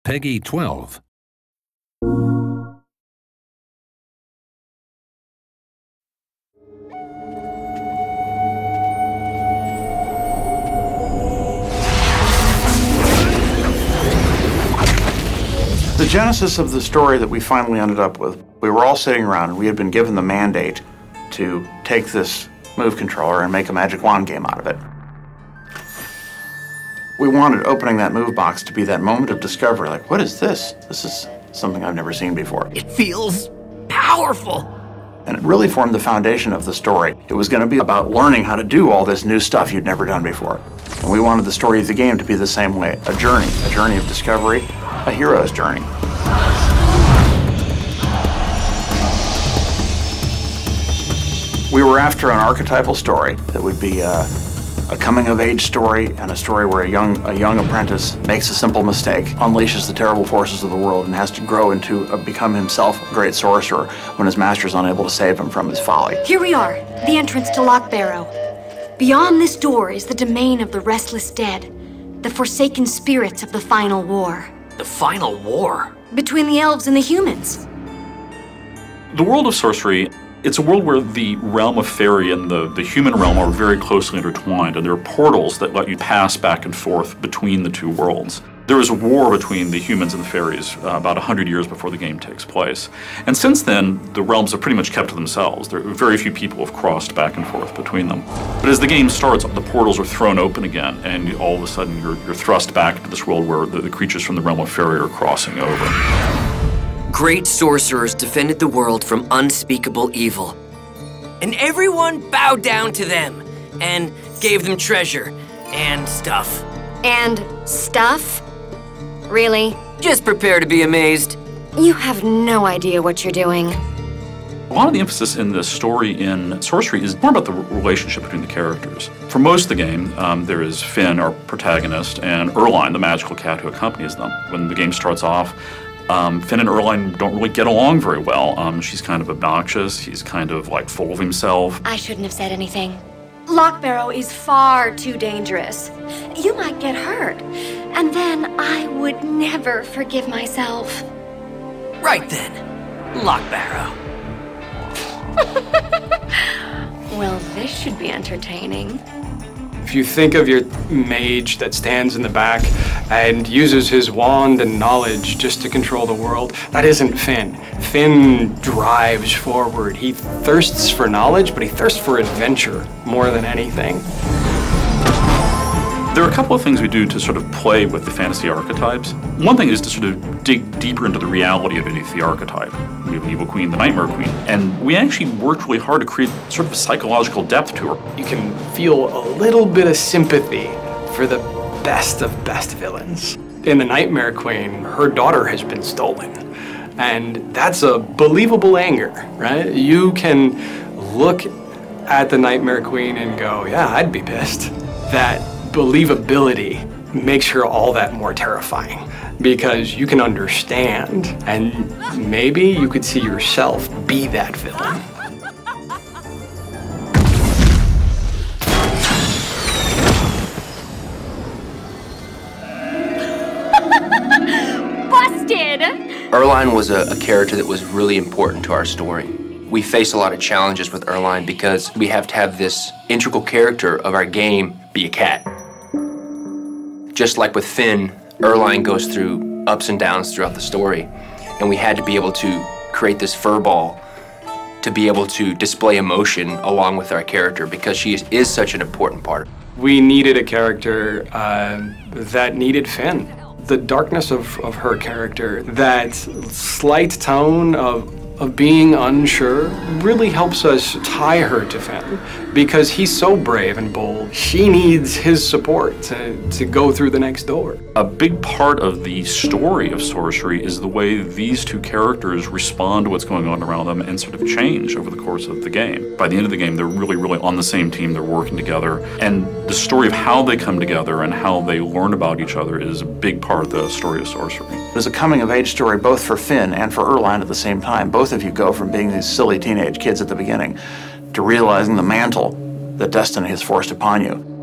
Peggy 12. The genesis of the story that we finally ended up with, we were all sitting around and we had been given the mandate to take this move controller and make a magic wand game out of it. We wanted opening that move box to be that moment of discovery, like, what is this? This is something I've never seen before. It feels powerful. And it really formed the foundation of the story. It was going to be about learning how to do all this new stuff you'd never done before. And we wanted the story of the game to be the same way, a journey of discovery, a hero's journey. We were after an archetypal story that would be a coming-of-age story and a story where a young apprentice makes a simple mistake, unleashes the terrible forces of the world, and has to grow into become himself a great sorcerer when his master is unable to save him from his folly. Here we are, the entrance to Loch Barrow. Beyond this door is the domain of the restless dead, the forsaken spirits of the final war. The final war? Between the elves and the humans. The world of sorcery, it's a world where the realm of fairy and the human realm are very closely intertwined, and there are portals that let you pass back and forth between the two worlds. There was a war between the humans and the fairies about 100 years before the game takes place. And since then, the realms have pretty much kept to themselves. There are very few people have crossed back and forth between them. But as the game starts, the portals are thrown open again, and all of a sudden you're thrust back into this world where the creatures from the realm of fairy are crossing over. Great sorcerers defended the world from unspeakable evil. And everyone bowed down to them and gave them treasure and stuff. And stuff? Really? Just prepare to be amazed. You have no idea what you're doing. A lot of the emphasis in the story in Sorcery is more about the relationship between the characters. For most of the game, there is Finn, our protagonist, and Erline, the magical cat who accompanies them. When the game starts off, Finn and Erline don't really get along very well. She's kind of obnoxious, he's kind of like full of himself. I shouldn't have said anything. Loch Barrow is far too dangerous. You might get hurt, and then I would never forgive myself. Right then, Loch Barrow. Well, this should be entertaining. If you think of your mage that stands in the back and uses his wand and knowledge just to control the world, that isn't Finn. Finn drives forward. He thirsts for knowledge, but he thirsts for adventure more than anything. There are a couple of things we do to sort of play with the fantasy archetypes. One thing is to sort of dig deeper into the reality of beneath the archetype. We have an evil queen, the Nightmare Queen, and we actually worked really hard to create sort of a psychological depth to her. You can feel a little bit of sympathy for the best of best villains. In the Nightmare Queen, her daughter has been stolen, and that's a believable anger, right? You can look at the Nightmare Queen and go, yeah, I'd be pissed. That believability makes her all that more terrifying because you can understand, and maybe you could see yourself be that villain. Busted! Erline was a character that was really important to our story. We face a lot of challenges with Erline because we have to have this integral character of our game be a cat. Just like with Finn, Erline goes through ups and downs throughout the story, and we had to be able to create this furball to be able to display emotion along with our character because she is such an important part. We needed a character that needed Finn. The darkness of her character, that slight tone of being unsure, really helps us tie her to Finn because he's so brave and bold. She needs his support to go through the next door. A big part of the story of Sorcery is the way these two characters respond to what's going on around them and sort of change over the course of the game. By the end of the game, they're really, really on the same team, they're working together, and the story of how they come together and how they learn about each other is a big part of the story of Sorcery. There's a coming-of-age story both for Finn and for Erline at the same time. Both of you go from being these silly teenage kids at the beginning to realizing the mantle that destiny has forced upon you.